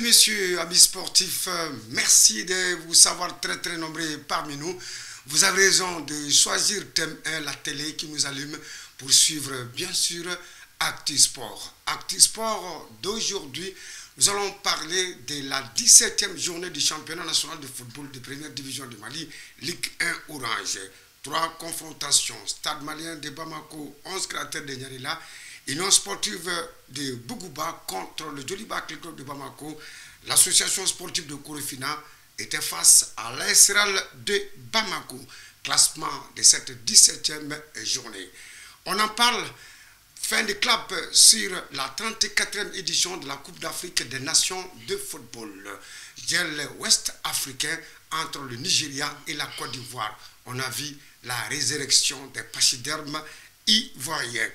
messieurs, amis sportifs, merci de vous savoir très nombreux parmi nous. Vous avez raison de choisir thème 1, la télé qui nous allume pour suivre bien sûr Actu Sport. Actu Sport d'aujourd'hui, nous allons parler de la 17e journée du championnat national de football de première division du Mali, Ligue 1 Orange. 3 confrontations, Stade malien de Bamako, 11 cratères de Nyarila, Union sportive de Bougouba contre le Joliba Club de Bamako. L'association sportive de Korofina était face à l'ASRAL de Bamako. Classement de cette 17e journée. On en parle, fin de clap sur la 34e édition de la Coupe d'Afrique des Nations de football. Gel ouest africain entre le Nigeria et la Côte d'Ivoire. On a vu la résurrection des pachydermes ivoiriens.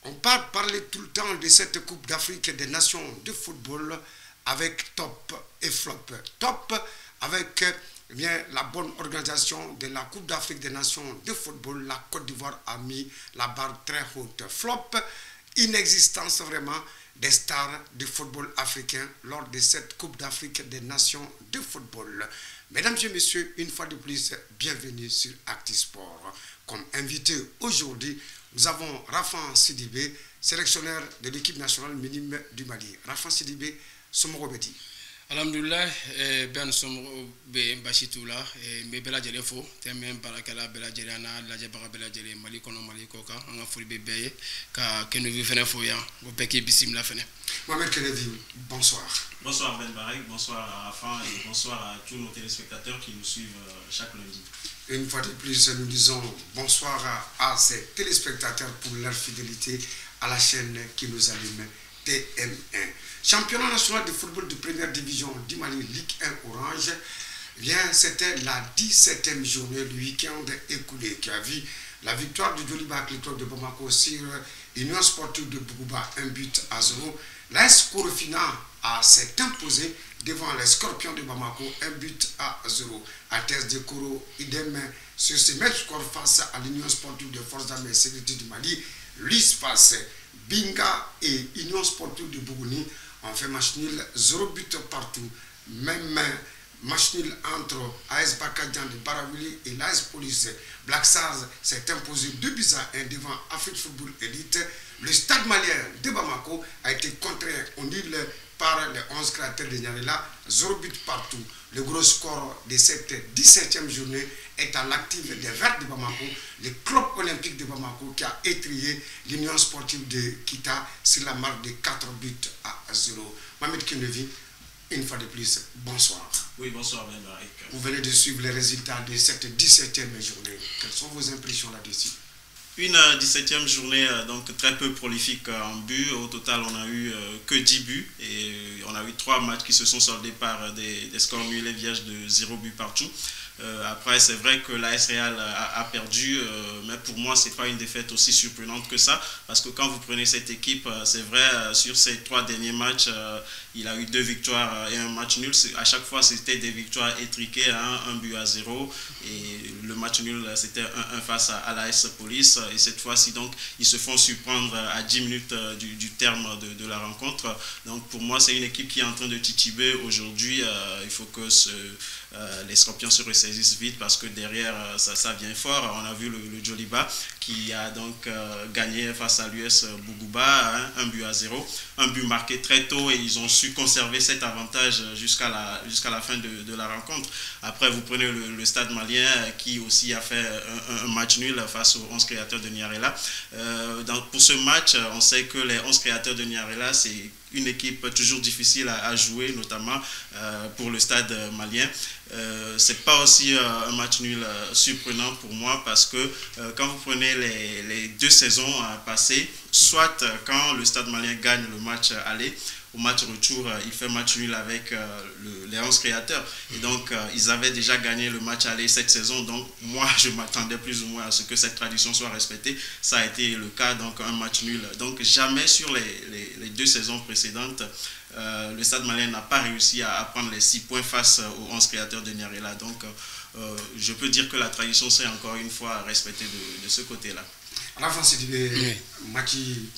On parler tout le temps de cette Coupe d'Afrique des Nations de football avec top et flop. Top avec la bonne organisation de la Coupe d'Afrique des Nations de football. La Côte d'Ivoire a mis la barre très haute. Flop, inexistence vraiment des stars du football africain lors de cette Coupe d'Afrique des Nations de football. Mesdames et messieurs, une fois de plus, bienvenue sur Actu Sport. Comme invité aujourd'hui, nous avons Rafan Sidibé, sélectionneur de l'équipe nationale minime du Mali. Rafan Sidibé, Somorobedi. Alhamdulillah, ben somro be bashitula me bela jere fo temen barakala bela jere na la jabara bela jere Mali kono Mali koka on a fuli be ka kenu vi fene fo ya bo peki bismillah fene. Mohamed Kenevi, bonsoir. Bonsoir Ben Barak, bonsoir à Rafan et bonsoir à tous nos téléspectateurs qui nous suivent chaque lundi. Une fois de plus, nous disons bonsoir à ces téléspectateurs pour leur fidélité à la chaîne qui nous allume, TM1. Championnat national de football de première division du Mali, Ligue 1 Orange. C'était la 17e journée, le week-end écoulé, qui a vu la victoire du Joliba Club de Bamako sur Union sportive de Bougouba, 1-0. L'AS Korofina s'est imposé devant les Scorpions de Bamako, 1-0. À Thèse de Koro, idem sur ce match score face à l'Union sportive de Forces d'Armée et Sécurité du Mali. L'ISPAS, Binga et Union sportive de Bougouni ont fait match nul, 0 but partout. Même match nul entre AS Bakadjan de Barawili et l'AS Police. Black Stars s'est imposé 2-1 devant Afrique Football Elite. Le Stade malien de Bamako a été contraint au nul par les 11 cratères de Nyarela, 0 but partout. Le gros score de cette 17e journée est à l'actif des Verts de Bamako, le club olympique de Bamako qui a étrié l'Union sportive de Kita sur la marque de 4-0. Mohamed Kenevi, une fois de plus, bonsoir. Oui, bonsoir Ben Barak. Vous venez de suivre les résultats de cette 17e journée. Quelles sont vos impressions là-dessus? Une 17e journée donc très peu prolifique en but. Au total, on a eu que 10 buts et on a eu 3 matchs qui se sont soldés par des scores nuls et vierges de 0 but partout. Après, c'est vrai que l'AS Real a perdu, mais pour moi, ce n'est pas une défaite aussi surprenante que ça, parce que quand vous prenez cette équipe, c'est vrai, sur ces 3 derniers matchs, il a eu 2 victoires et un match nul. À chaque fois, c'était des victoires étriquées, 1-0, et le match nul, c'était 1-1 face à l'AS Police, et cette fois-ci, donc, ils se font surprendre à 10 minutes du terme de la rencontre. Donc, pour moi, c'est une équipe qui est en train de tituber aujourd'hui. Il faut que les Scorpions se ressaisissent vite parce que derrière ça vient fort. On a vu le Joliba qui a donc gagné face à l'US Bougouba, 1-0, un but marqué très tôt et ils ont su conserver cet avantage jusqu'à la fin de la rencontre. Après vous prenez le Stade malien qui aussi a fait un match nul face aux 11 créateurs de Nyarela. Pour ce match, on sait que les 11 créateurs de Nyarela, c'est une équipe toujours difficile à jouer, notamment pour le Stade malien. C'est pas aussi un match nul surprenant pour moi parce que quand vous prenez les 2 saisons passées, soit quand le Stade malien gagne le match aller, au match retour, il fait match nul avec les 11 créateurs. Et donc, ils avaient déjà gagné le match aller cette saison. Donc, moi, je m'attendais plus ou moins à ce que cette tradition soit respectée. Ça a été le cas, donc un match nul. Donc, jamais sur les 2 saisons précédentes, le Stade malien n'a pas réussi à prendre les 6 points face aux 11 créateurs de Nyarela. Donc, je peux dire que la tradition s'est encore une fois respectée de ce côté-là. à la fin c'est du match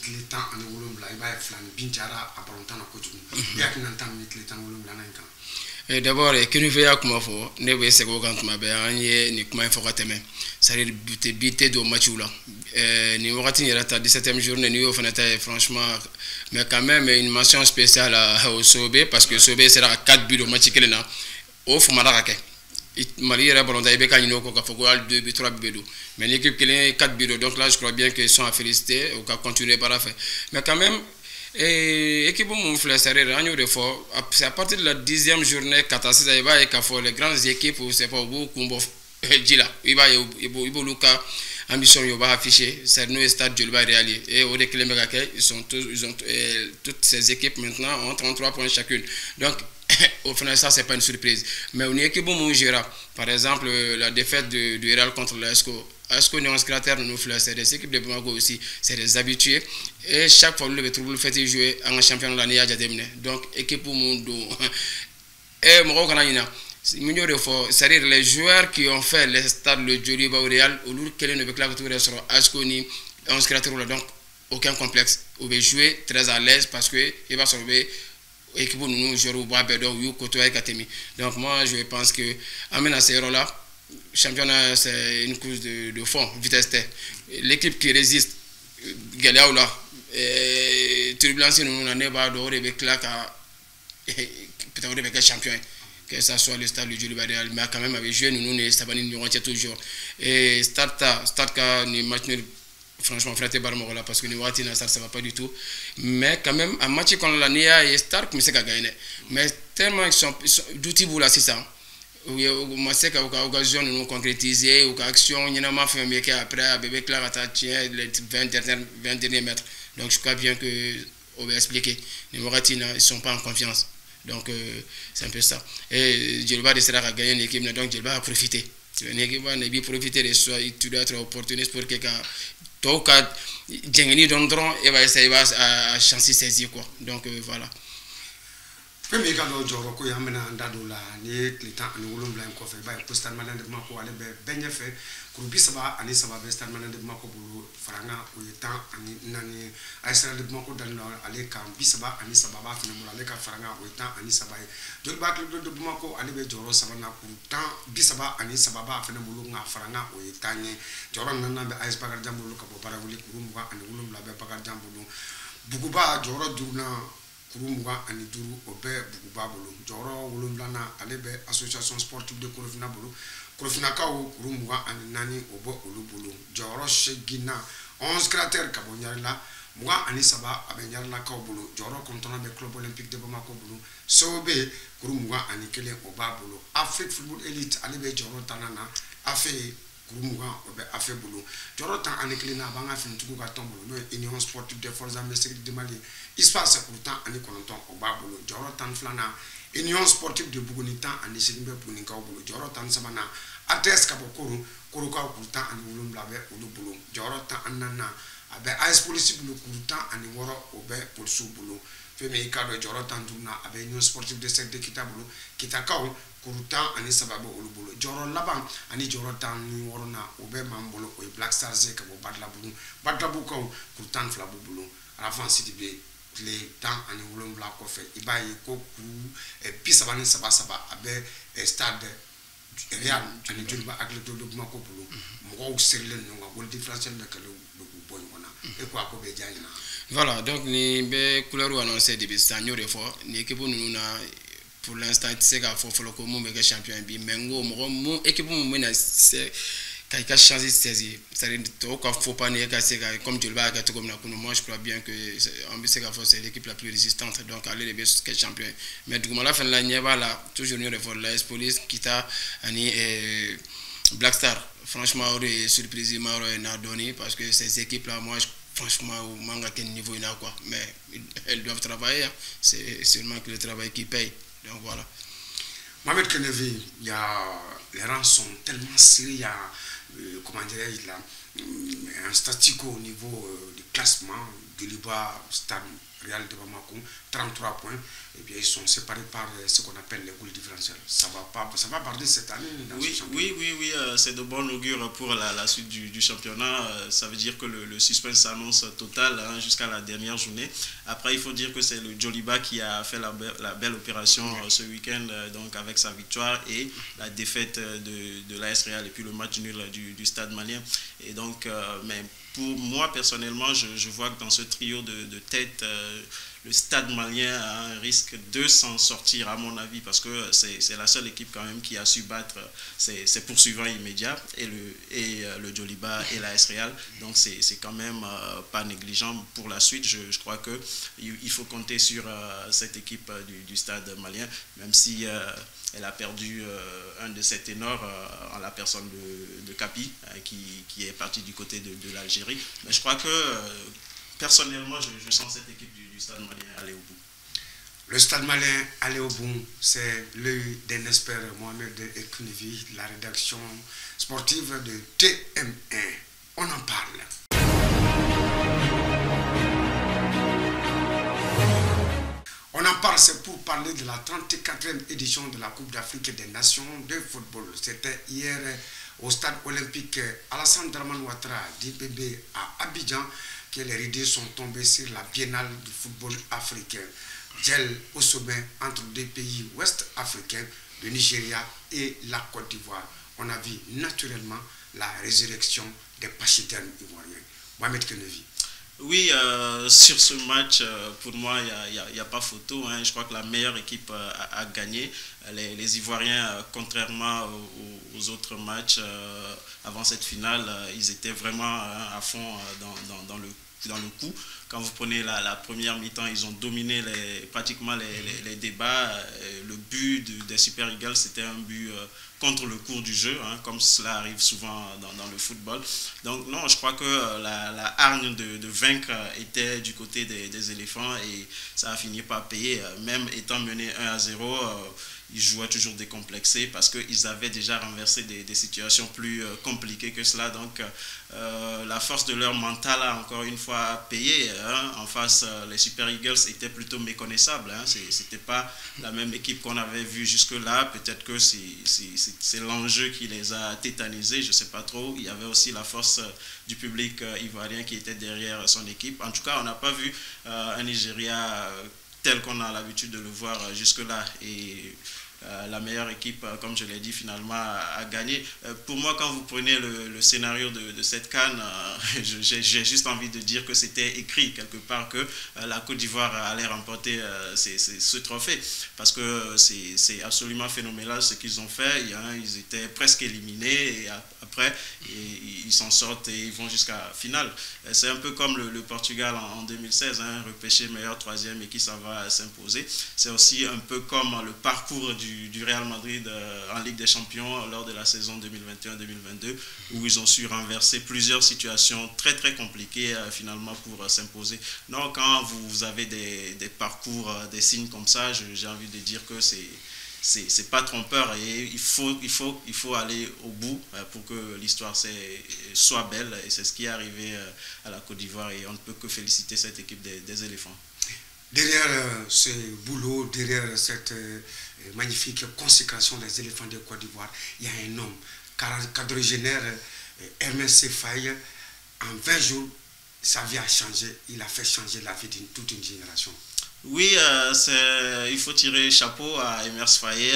les temps en Wolom là il va flan binchara à Barontan à Kojugu il y a qu'un temps les temps Wolom là nan d'abord que nous veillons comment faut ne veut se quand ma ben ni comment il faut rater ça dire buter do match là ni wakati il rata 17e journée ni au fenêtre franchement mais quand même une mention spéciale au Sobé parce que Sobé sera 4 buts au match qu'il là au Fumara Mali et Baronda et Bekanino qui faut 2 buts 3 buts mais l'équipe qui est 4 buts donc là je crois bien qu'ils sont à féliciter ou qu'à continuer par la fin mais quand même équipe mon frère c'est à partir de la 10e journée catastrophe il va y avoir les grandes équipes ou c'est pas beaucoup Djila il va Luka ambition il va afficher c'est nous stade de réaliser et au déclin ils ont toutes ces équipes maintenant ont 33 points chacune donc au final ça c'est pas une surprise mais on est équipe bon gérable par exemple la défaite de Real contre l'ASCO nous secrétaire nous frères c'est des équipes de Bamako aussi c'est des habitués et chaque fois le trouble fait jouer en championnat l'année à terminé donc équipe au monde et Morocco canadien c'est-à-dire les joueurs qui ont fait les stades le Joliba au Real au lourd quel ne veut que tout reste ASCO ni en secrétaire donc aucun complexe on va jouer très à l'aise parce que il va sauver équipe nous jouer au Babedon ou Koto et Katemi donc moi je pense que amène à ces rôles là championnat c'est une course de fond vitesse l'équipe qui résiste Galeao là turbulence nous n'en est pas d'or et claque à peut-être avec champion que ça soit le stade du Joliba Real mais quand même avec joué nous ça va nous toujours et start ni match franchement frère Barmo là parce que nous ça va pas du tout mais quand même un match contre la Nia et Star comme c'est gagné mais tellement ils sont d'outils pour là c'est ça on sait qu'à occasion nous concrétiser ou qu'action il y en a fait mais qu'après bébé Clara tient les 20 derniers mètres donc je crois bien que on va expliquer les Moratina ils sont pas en confiance donc c'est un peu ça et Djelba décidera à gagner l'équipe donc Djelba a profité l'équipe va bien profiter de ça tu dois être opportuniste pour quelqu'un donc Djengeni Dondron et va essayer à chancer saisir quoi donc voilà premier cadeau joro ko yamena ndado la ni client ni wolum blanc ko fe bay ko star malande mako ale be benye fe ko bisaba ani sababa star malande mako bulu faranga o yetan ani nani ay star de mako dal no ale kam bisaba ani sababa fene mo ale ka faranga o yetan ani sabay jol ba ko de mako ale be joro sabana ko tan bisaba ani sababa fene mo nga faranga o yetan ni joro nana be ay bagar jambulu ka bo para wuli ko mo ga ani wolum la be bagar jambulu buguba joro durna Kurumuga ani duru obe buguba bolo joro wolumlana alebe association sportive de Korofina bolo Korofina kawo kurumuga ani nani obo olubolo joro shegina 11 cratères kabonyarla muga ani saba abenyarla kawo bolo joro kontona be club olympique de Bamako bolo sobe kurumuga ani kele oba bolo Afrique football elite alebe joro tanana afe kurumuga obe afe bolo joro tan ani kele na banga fin tuku ka tombolo no union sportive de forces armées sécurité de Mali espace pourtant ani kononton oba bolo joro tan flana union sportive de Bougonita ani sigimbe puninka bolo joro tan sabana ates kapokoro koroka pourtant ani wolum labe olu bolo joro tan anana abe ice police bolo pourtant ani woro obe polsu bolo feme ikado joro tan duna abe union sportive de secte kitabolo kitakaw kuruta ani sababu olubolo joro laban ani joro tan ni worona obe mambolo o black stars ka bo badla bu ko kurutan flabu bolo à la fin CDB les temps ani wolom la ko fe ibayi ko ku pisa bani saba abe stade Real ani Joliba ak le do Bamako bolo mo ko serlen no ngol differentiel de kala do boy wona e ko ko be jangina voilà donc ni be couleur annoncé de sanyo refo ni équipe nous na pour l'instant c'est qu'à faut que mon mega champion bi mengo mon équipe mon mena c'est qui a changé saisir c'est-à-dire qu'il faut pas nier que comme tu le vois comme moi je crois bien que c'est l'équipe la plus résistante donc aller les best champion mais du coup à la fin de l'année voilà toujours une réforme la police qui t'a ani Black Star franchement aurait surprise Mauro et Nardoni parce que ces équipes là moi franchement au manga quel niveau il a quoi mais elles doivent travailler hein. C'est seulement que le travail qui paye donc voilà Mohamed Kenevi il y a les rangs sont tellement serrés il y a comment dirais-je là un statu quo au niveau du classement Djoliba, Stade Real de Bamako, 33 points. Et bien, ils sont séparés par ce qu'on appelle les goals différentiels. Ça va barder cette année dans ce championnat. Oui, c'est de bon augure pour la suite du championnat. Ça veut dire que le suspense s'annonce total jusqu'à la dernière journée. Après, il faut dire que c'est le Djoliba qui a fait la belle opération ce week-end, donc avec sa victoire et la défaite de l'AS Real et puis le match nul du Stade malien. Et donc, mais pour moi personnellement, je vois que dans ce trio de tête, le Stade malien a un risque de s'en sortir à mon avis parce que c'est la seule équipe quand même qui a su battre ses poursuivants immédiats et le Djoliba et l'AS Real. Donc c'est quand même pas négligeant pour la suite. Je crois qu'il faut compter sur cette équipe du Stade malien, même si elle a perdu un de ses ténors en la personne de Capi qui est parti du côté de l'Algérie. Mais je crois que personnellement, je sens cette équipe du Stade malien aller au bout. Le Stade malien aller au bout, c'est l'œil d'un expert, Mohamed Ekounevi, la rédaction sportive de TM1. On en parle. On en parle, c'est pour parler de la 34e édition de la Coupe d'Afrique des Nations de football. C'était hier au stade olympique Alassane Dramane Ouattara d'IPB à Abidjan que les rideaux sont tombés sur la biennale du football africain. Gel au sommet entre deux pays ouest africains, le Nigeria et la Côte d'Ivoire. On a vu naturellement la résurrection des pachitaines ivoiriens. Mohamed Kenevi. Oui, sur ce match, pour moi, il n'y a pas photo. Je crois que la meilleure équipe a gagné. Les Ivoiriens, contrairement aux autres matchs avant cette finale, ils étaient vraiment à fond dans le coup. Quand vous prenez la première mi-temps, ils ont dominé pratiquement les débats. Le but des Super Eagles, c'était un but contre le cours du jeu, comme cela arrive souvent dans le football. Donc non, je crois que la hargne de vaincre était du côté des éléphants et ça a fini par payer. Même étant mené 1-0, ils jouaient toujours décomplexés parce qu'ils avaient déjà renversé des situations plus compliquées que cela. Donc la force de leur mental a encore une fois payé. En face, les Super Eagles étaient plutôt méconnaissables. Ce n'était pas la même équipe qu'on avait vue jusque-là. Peut-être que c'est l'enjeu qui les a tétanisés, je ne sais pas trop. Il y avait aussi la force du public ivoirien qui était derrière son équipe. En tout cas, on n'a pas vu un Nigeria tel qu'on a l'habitude de le voir jusque-là. Et la meilleure équipe, comme je l'ai dit, finalement a gagné. Pour moi, quand vous prenez le scénario de cette CAN, j'ai juste envie de dire que c'était écrit quelque part que la Côte d'Ivoire allait remporter ce trophée. Parce que c'est absolument phénoménal ce qu'ils ont fait. Ils étaient presque éliminés et après, ils s'en sortent et ils vont jusqu'à la finale. C'est un peu comme le Portugal en 2016, repêché meilleur troisième et qui s'en va s'imposer. C'est aussi un peu comme le parcours du Real Madrid en Ligue des Champions lors de la saison 2021-2022 où ils ont su renverser plusieurs situations très très compliquées finalement pour s'imposer. Donc quand vous avez des parcours, des signes comme ça, j'ai envie de dire que c'est pas trompeur et il faut aller au bout pour que l'histoire soit belle et c'est ce qui est arrivé à la Côte d'Ivoire et on ne peut que féliciter cette équipe des éléphants. Derrière ce boulot, derrière cette magnifique consécration des éléphants de Côte d'Ivoire, il y a un homme, quadragénaire, Ernest Sefaye. En 20 jours, sa vie a changé. Il a fait changer la vie de toute une génération. Oui, il faut tirer chapeau à Emer Faye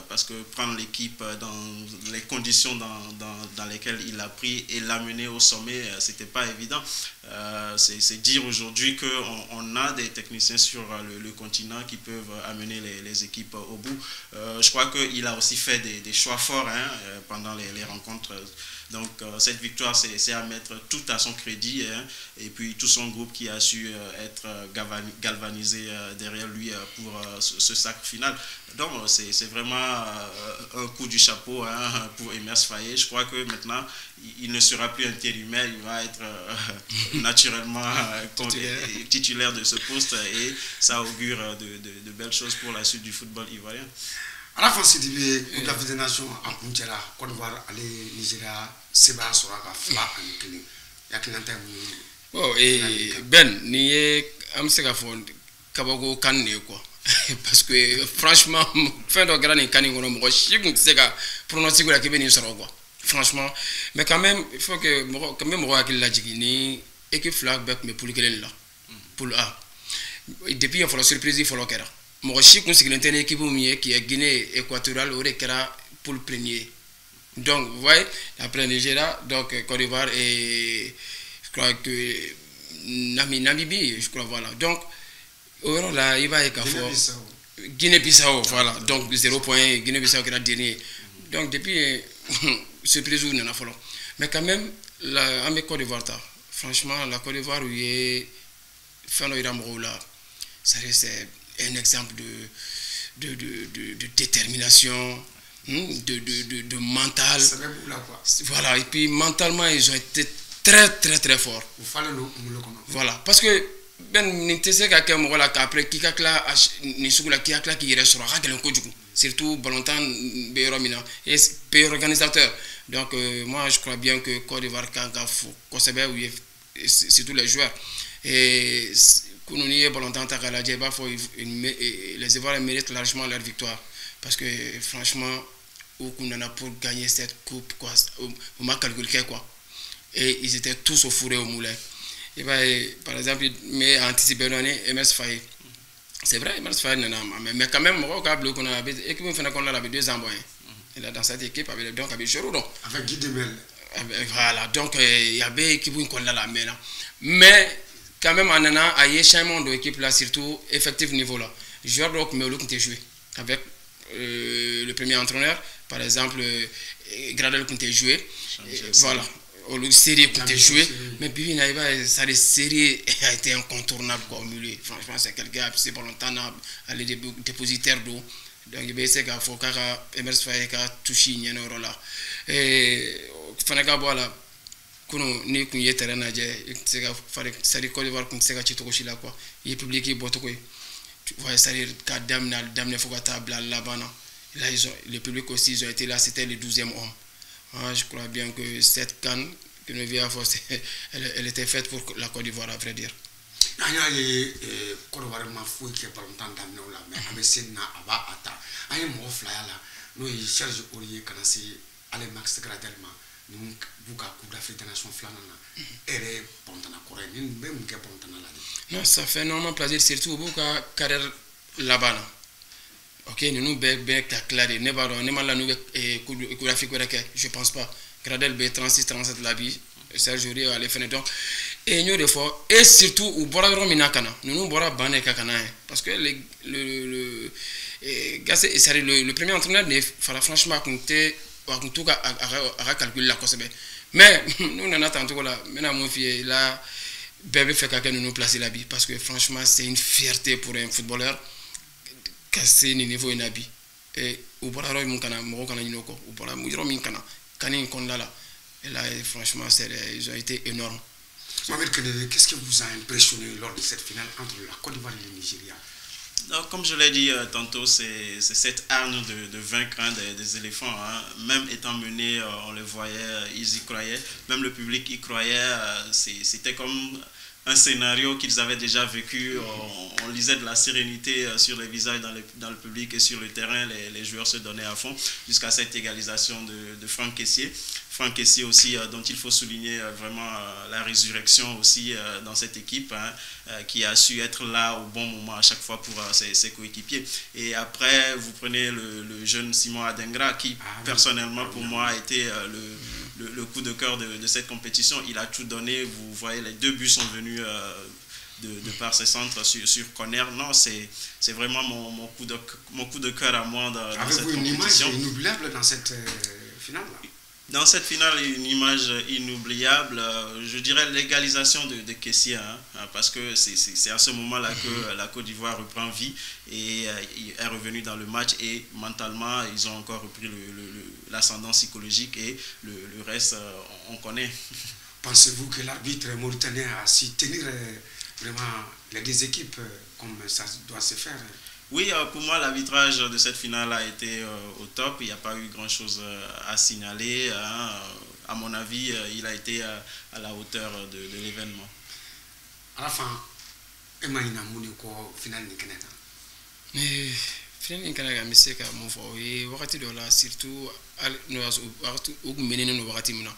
parce que prendre l'équipe dans les conditions dans lesquelles il a pris et l'amener au sommet, c'était pas évident. C'est dire aujourd'hui qu'on a des techniciens sur le continent qui peuvent amener les équipes au bout. Je crois qu'il a aussi fait des choix forts pendant les rencontres. Donc cette victoire, c'est à mettre tout à son crédit et puis tout son groupe qui a su être galvanisé derrière lui pour ce sacre final. Donc c'est vraiment un coup du chapeau pour Emer Faye. Je crois que maintenant, il ne sera plus intérimaire, il va être naturellement titulaire de ce poste et ça augure de belles choses pour la suite du football ivoirien. À la fin, c'est du Coupe d'Afrique des Nations à Punchera, Côte d'Ivoire, aller Nigeria, Seba, Soraga, Fla, Anikini. Il y a qui n'entend Bon, et Ben, ni am se ka fo kabako kan ne quoi. Parce que franchement, fin de grand kan ngono mo chiku se ka prononcer la kebe ni soro quoi. Franchement, mais quand même il faut que quand même mo akil la jigi ni équipe flag back mais pour le là. Pour A. Depuis il faut la surprise il faut le kera. Mo chiku se que équipe mi qui est Guinée équatoriale aurait kera pour le premier. Donc, vous voyez, après Nigeria, donc Côte d'Ivoire et je crois que Namibie, je crois, voilà. Donc, là, il va y avoir Guinée-Bissau, voilà. Donc, 0 point, Guinée-Bissau qui est la dernière. Donc, depuis, surprise où nous avons fait. Mais quand même, la Côte d'Ivoire, franchement, la Côte d'Ivoire, où il est fin de là, c'est un exemple de détermination. De mental. Voilà, et puis mentalement, ils ont été très forts. Voilà, parce que surtout Balantan et pays organisateur. Donc, moi, je crois bien que Côte d'Ivoire, surtout les joueurs. Et les Ivoiriens méritent largement leur victoire. Parce que franchement, on a pour gagner cette coupe, quoi, on m'a calculé quoi. Et ils étaient tous au fourré au moulin. Et ben, par exemple, mais anticipé MS Faye. C'est vrai, MS Faye, mais quand même, on a deux ans. Il est dans cette équipe avec donc avec Giroud. Avec Guy Demel. Voilà, donc il y avait équipe qui là là maintenant. Mais quand même, on a eu changement de équipe là, surtout effectif niveau là. Joueur donc mais qui joué avec le premier entraîneur, par exemple, Gradel qui a joué, voilà, au série qui a joué, mais puis ça les séries a été incontournable quoi, au milieu. Franchement, c'est quelqu'un qui a longtemps à les dépositaires d'eau. Donc, il y a faut que Emerson Faye touché une euro là. Et Fanaka voilà, kuno ni kunye terrain na je, c'est que fallait ça Côte d'Ivoire qu'on s'est gâché tout là quoi. Il est publié beaucoup quoi. Ouais, c'est-à-dire qu'à Damne Fogata, là-bas, là, le public aussi, ils ont été là, c'était le 12e homme. Ah, je crois bien que cette canne que nous vivons, elle était faite pour la Côte d'Ivoire, à vrai dire. Il y a les Côte d'Ivoire qui est pas longtemps dans là, mais avec ces na aba ata. Il y a un flyer là, nous il cherche Orier quand c'est aller max graduellement. Nous bouga coupe d'Afrique des Nations flamand là. Et pontana Corée, nous même que pontana là. Non, ça fait énormément plaisir, surtout au carrière là-bas. Ok, nous bien clair, ne pas la nouvelle coupe d'Afrique, je pense pas. Gradel B 36-37 la vie, Serge Aurier à l'effet donc. Et nous des fois, et surtout au Boragro Minakana, nous bora bané kakana, parce que le premier entraîneur ne fera franchement compter en tout cas à calculer la cause. Mais nous n'en attendons là, maintenant mon fils là. Bébé fait quelqu'un nous placer la vie parce que franchement c'est une fierté pour un footballeur casser le niveau inabi et au Boraro Munkana Morokana Inoko au Boraro Mujiro Minkana Kanin Kondala et là franchement ils ont été énormes. Mohamed Kenede, qu'est-ce qui vous a impressionné lors de cette finale entre la Côte d'Ivoire et le Nigeria? Alors, comme je l'ai dit tantôt, c'est cette hargne de vaincre des éléphants. Hein. Même étant mené, on le voyait, ils y croyaient. Même le public y croyait. C'était comme un scénario qu'ils avaient déjà vécu. On lisait de la sérénité sur les visages dans le public et sur le terrain. Les joueurs se donnaient à fond jusqu'à cette égalisation de Franck Kessié. Franck Kessié aussi, dont il faut souligner vraiment la résurrection aussi dans cette équipe, hein, qui a su être là au bon moment à chaque fois pour ses coéquipiers. Et après, vous prenez le jeune Simon Adengra qui, personnellement, pour moi, a été le coup de cœur de cette compétition. Il a tout donné. Vous voyez, les 2 buts sont venus de par ses centres sur corner. Non, c'est vraiment mon coup de cœur à moi dans cette compétition. Avez-vous une image inoubliable dans cette finale-là? Dans cette finale, une image inoubliable, je dirais l'égalisation de Kessié, hein, parce que c'est à ce moment-là que la Côte d'Ivoire reprend vie et est revenue dans le match et mentalement, ils ont encore repris l'ascendant psychologique et le reste, on connaît. Pensez-vous que l'arbitre mauritanien a su tenir vraiment les 2 équipes comme ça doit se faire? Oui, pour moi, l'arbitrage de cette finale a été au top. Il n'y a pas eu grand-chose à signaler. Hein. À mon avis, il a été à la hauteur de l'événement. à la fin, Emmanuel Mounico, final Nikanena. Final Nikanena, mais c'est comme mon frère, et wakati de là, surtout, au mener nos wakati muna.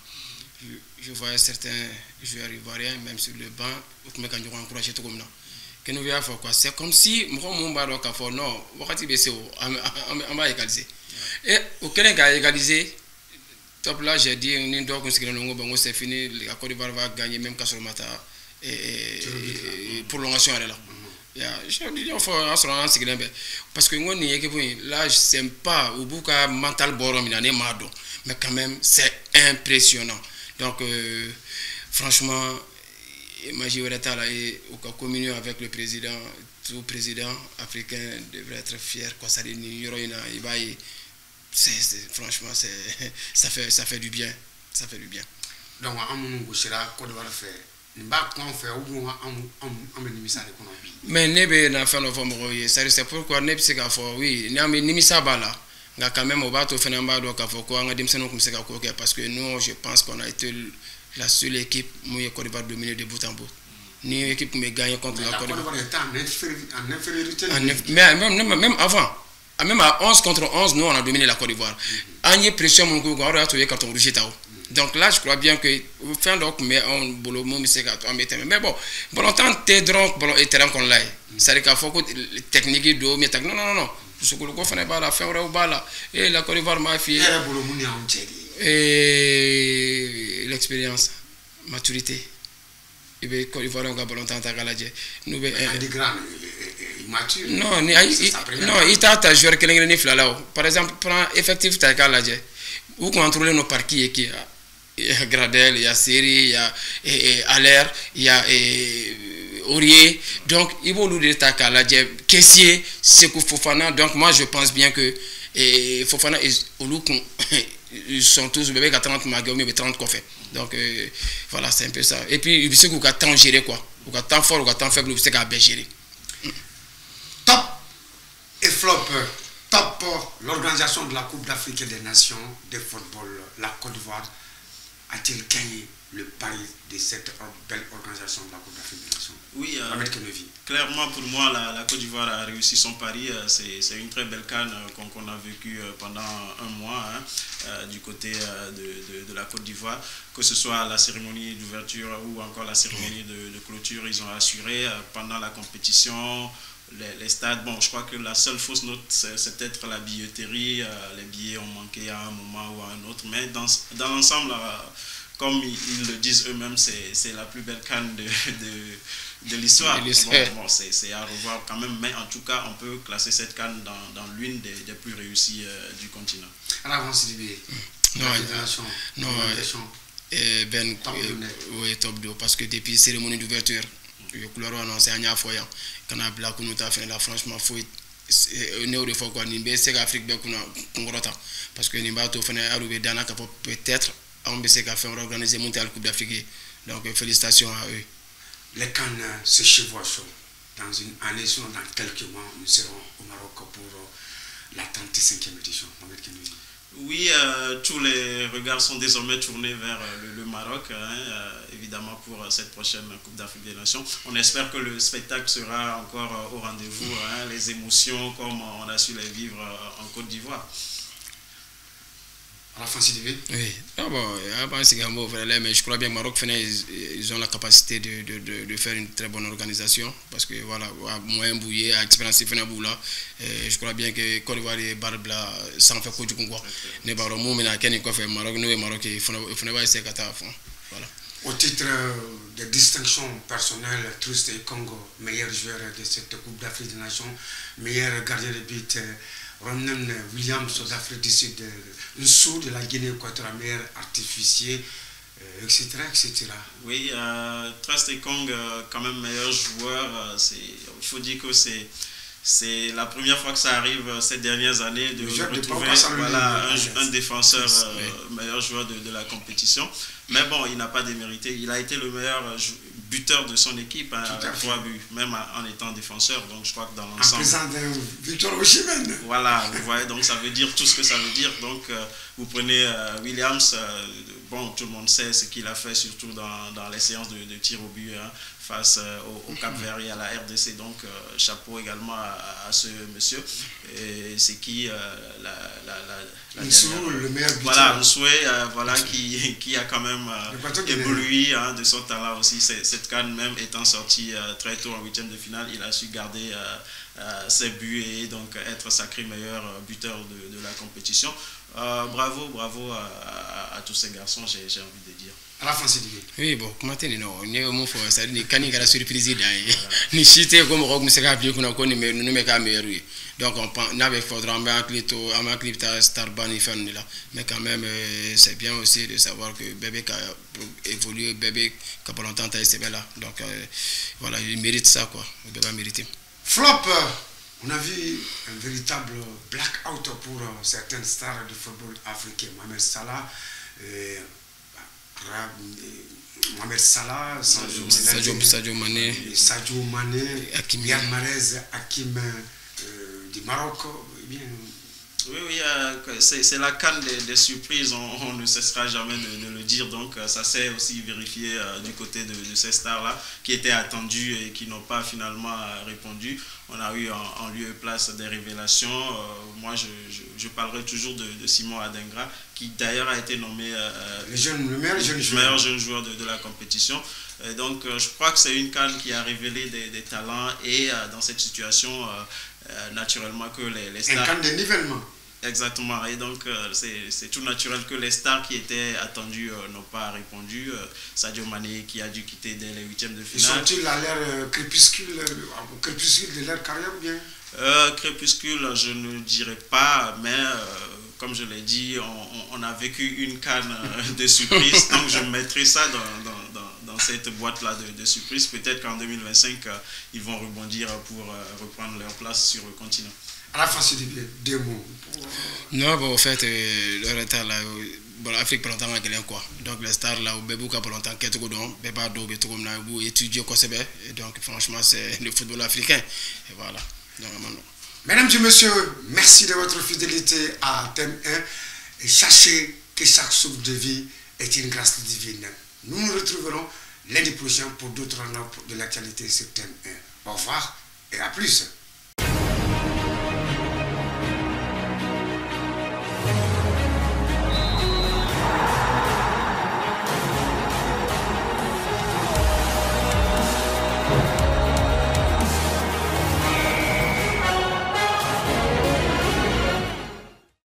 Je vois certains joueurs ivoiriens, même sur le banc, qui m'ont encouragé tout comme ça. Que nous voyons faire quoi? C'est comme si, moi, mon baron a fait non, wakati de c'est on va égaliser. Et au Kenya a égalisé. Top là, j'ai dit, c'est fini, la Côte d'Ivoire va gagner même Kassolmata et prolongation là. Je dis, il faut parce que là, je sais pas, au bout de mental borom, mais quand même, c'est impressionnant. Donc, franchement, Majoré Tala et au communier avec le président, tout président africain devrait être fier. Quoi, ça dit, franchement, ça fait du bien. Ça fait du bien. Donc, mais nebe na fait nos formes, c'est pourquoi nebe c'est qu'à fond, oui, nimisa bala. Quand même, au bateau, parce que nous, je pense qu'on a été la seule équipe qui Côte d'Ivoire dominée de bout en bout. Ni équipe qui gagné contre la Côte d'Ivoire. Mais même avant. Même à 11 contre 11, nous on a dominé la Côte d'Ivoire. Agné pression mon goût, on a trouvé quand on rouge. Donc là, je crois bien que vous faites donc mais on boulot mon c'est mais bon, longtemps t'es donc bon et terrain qu'on l'aille. Ça veut dire qu'il faut que technique do mais non. Ce que le go fait pas la fin au bala et la Côte d'Ivoire m'a fait et l'expérience, maturité. Et bien Côte d'Ivoire on a bon longtemps à galadje. Nous non, il t'a joué quelqu'un de là. Par exemple, prends effectif ta galadje. Où contrôler nos parquets qui il y a Gradel, il y a Seri, il y a Aller, il y a Aurier. Donc, il faut nous ta galadje. Caissier, Sekou Fofana. Donc, moi, je pense bien que Fofana et Olouk ils sont tous bébés à 30 magomis, mais 30 coffres. Donc, voilà, c'est un peu ça. Et puis, il sait qu'on a tant géré quoi. On a tant fort, on a tant faible, il sait qu'on a bien géré. Top et flop. Top, l'organisation de la Coupe d'Afrique des Nations de football, la Côte d'Ivoire, a-t-il gagné le pari de cette belle organisation de la Coupe d'Afrique des Nations? Oui, clairement pour moi, la Côte d'Ivoire a réussi son pari. C'est une très belle CAN qu'on a vécue pendant un mois du côté de la Côte d'Ivoire. Que ce soit la cérémonie d'ouverture ou encore la cérémonie de clôture, ils ont assuré pendant la compétition. Les stades, bon, je crois que la seule fausse note, c'est peut-être la billetterie. Les billets ont manqué à un moment ou à un autre. Mais dans l'ensemble, comme ils le disent eux-mêmes, c'est la plus belle canne de l'histoire. Bon, c'est à revoir quand même. Mais en tout cas, on peut classer cette canne dans l'une des plus réussies du continent. À l'avance, non, Ben, oui, top 2. Parce que depuis la cérémonie d'ouverture, je couleur annoncé à Niafoya quand on a black nous a fait là franchement faut néo de fois quoi nimbe c'est Afrique be kuna ngorota parce que nimba to fait arrivé dans peut-être on be c'est faire organiser monter la Coupe d'Afrique donc félicitations à eux. Les cannes se chevauchent dans une année sinon dans quelques mois nous serons au Maroc pour la 35e édition. Oui, tous les regards sont désormais tournés vers le Maroc, évidemment pour cette prochaine Coupe d'Afrique des Nations. On espère que le spectacle sera encore au rendez-vous, les émotions comme on a su les vivre en Côte d'Ivoire. À la fin, oui. Mais je crois bien que Maroc, ils ont la capacité de faire une très bonne organisation parce que voilà, moyen bouillé, expérience là. Je crois bien que Côte d'Ivoire et Barbla sans faire quoi du Congo. Ne pas remonter mais Kenya quoi faire Maroc, nous et Maroc, il faut pas essayer qu'à fond. Voilà. Au titre de distinction personnelle, Trust et Congo, meilleur joueur de cette Coupe d'Afrique des Nations, meilleur gardien de but. Ronan Williams aux Afrique du Sud, Nsou de la Guinée équatoriale, meilleur artificier, etc. Oui, Trust et Kong, quand même meilleur joueur. Il faut dire que c'est la première fois que ça arrive ces dernières années de retrouver un défenseur meilleur joueur de la compétition. Mais bon, il n'a pas démérité. Il a été le meilleur buteur de son équipe, avec 3 buts, même en étant défenseur. Donc je crois que dans l'ensemble... En présent de Victor Osimhen. Voilà, vous voyez, donc ça veut dire tout ce que ça veut dire. Donc vous prenez Williams, bon, tout le monde sait ce qu'il a fait, surtout dans les séances de tir au but. face au Cap-Vert et à la RDC. Donc, chapeau également à ce monsieur. C'est qui le meilleur buteur. Voilà, Nsoué, voilà, qui a quand même évolué de son talent aussi. Cette CAN, même étant sorti très tôt en 8e de finale, il a su garder ses buts et donc être sacré meilleur buteur de la compétition. Bravo à tous ces garçons, j'ai envie de dire. À la fin, c'est dit. Oui, bon, comment tu dis non? On est au mot for ça, ni cani la surprise d'ailleurs. Ni chité comme rock, monsieur Gabriel, qu'on a connu, mais nous ne meilleur. Donc on n'avait faudra un clip Starban et Fern là. Mais quand même, c'est bien aussi de savoir que bébé a évolué, bébé qui a pas longtemps été là. Donc voilà, il mérite ça quoi. Le bébé a mérité. Flop, on a vu un véritable blackout pour certaines stars du football africain. Mohamed Salah, Sadio Mané, Riyad Mahrez, Hakim du Maroc. Oui, c'est la CAN des surprises, on ne cessera jamais de le dire. Donc ça s'est aussi vérifié du côté de ces stars-là qui étaient attendues et qui n'ont pas finalement répondu. On a eu en lieu et place des révélations. Moi, je parlerai toujours de Simon Adingra, qui d'ailleurs a été nommé le meilleur jeune joueur de la compétition. Et donc je crois que c'est une CAN qui a révélé des talents et dans cette situation, naturellement que les stars... Un CAN de nivellement. Exactement, et donc c'est tout naturel que les stars qui étaient attendues n'ont pas répondu. Sadio Mané qui a dû quitter dès les 8e de finale. Sont-ils à l'ère crépuscule de leur carrière ou bien crépuscule, je ne dirais pas, mais comme je l'ai dit, on a vécu une CAN de surprise, donc je mettrai ça dans cette boîte-là de surprise. Peut-être qu'en 2025, ils vont rebondir pour reprendre leur place sur le continent. À la fin, c'est des mots. Non, bon, en fait, le retard là, bon, l'Afrique pendant longtemps a quoi. Donc les stars là, au Bébouka pendant longtemps, qu'est-ce que donc, Bébado, Bétoum, Naibou, étudier quoi c'est bien. Et donc, franchement, c'est le football africain. Et voilà. Donc, mesdames et messieurs, merci de votre fidélité à Thème 1. Et sachez que chaque souffle de vie est une grâce divine. Nous nous retrouverons lundi prochain pour d'autres notes de l'actualité sur Thème 1. Au revoir et à plus.